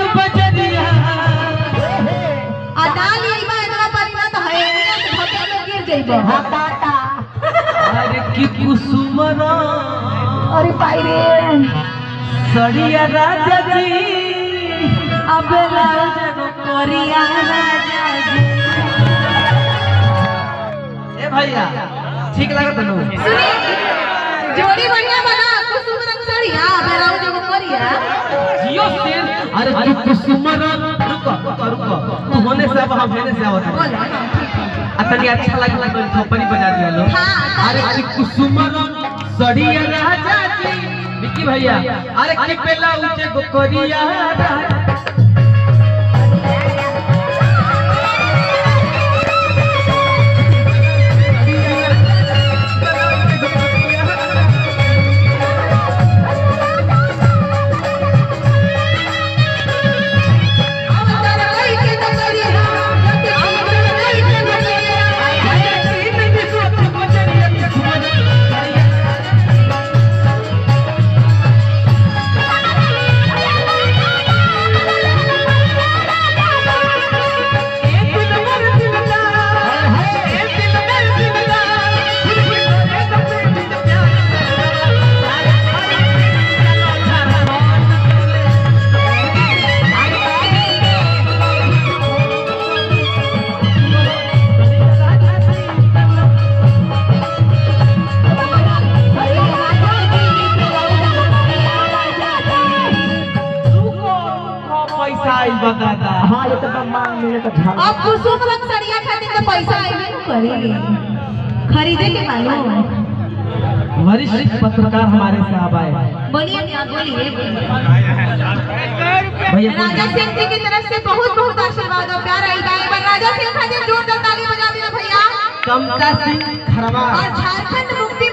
एक बजरिया अदाल यही बा एकरा पर ना तो है धक्का में गिर जइबो हटाता अरे की कुसुमरा अरे भाई रे सड़िया राजा जी अबे लाज कोरिया राजा जी। ए भैया ठीक लागत नु सुनी जोड़ी बढ़िया बना कुसुम रंग साड़िया अबे लाज कोरिया जियो शेर अरे की कुसुमरा रुको रुको तू होने से अब हम होने से आवत बोलो अतनी अच्छा लगला तो थप्पड़ी बजा दिया लो हां अरे की कुसुमरा सड़िया राजा जी विकी भैया अरे की पेला ऊंचे गोकरिया दादा हाँ ये तो मांग मिले तो झाड़ अब कुसुम रंग साड़िया खातिर तो पैसा आइबे न करी खरीदे के मालूम वरिष्ठ पत्रकार हमारे साहब आए बोलिए क्या बोलिए भैया राजा सिंह जी की तरफ से बहुत बहुत आशीर्वाद और प्यार आई गई पर राजा सिंह खातिर जोरदार ताली बजा देना भैया कमता सिंह खरवा और झारखंड मुक्ति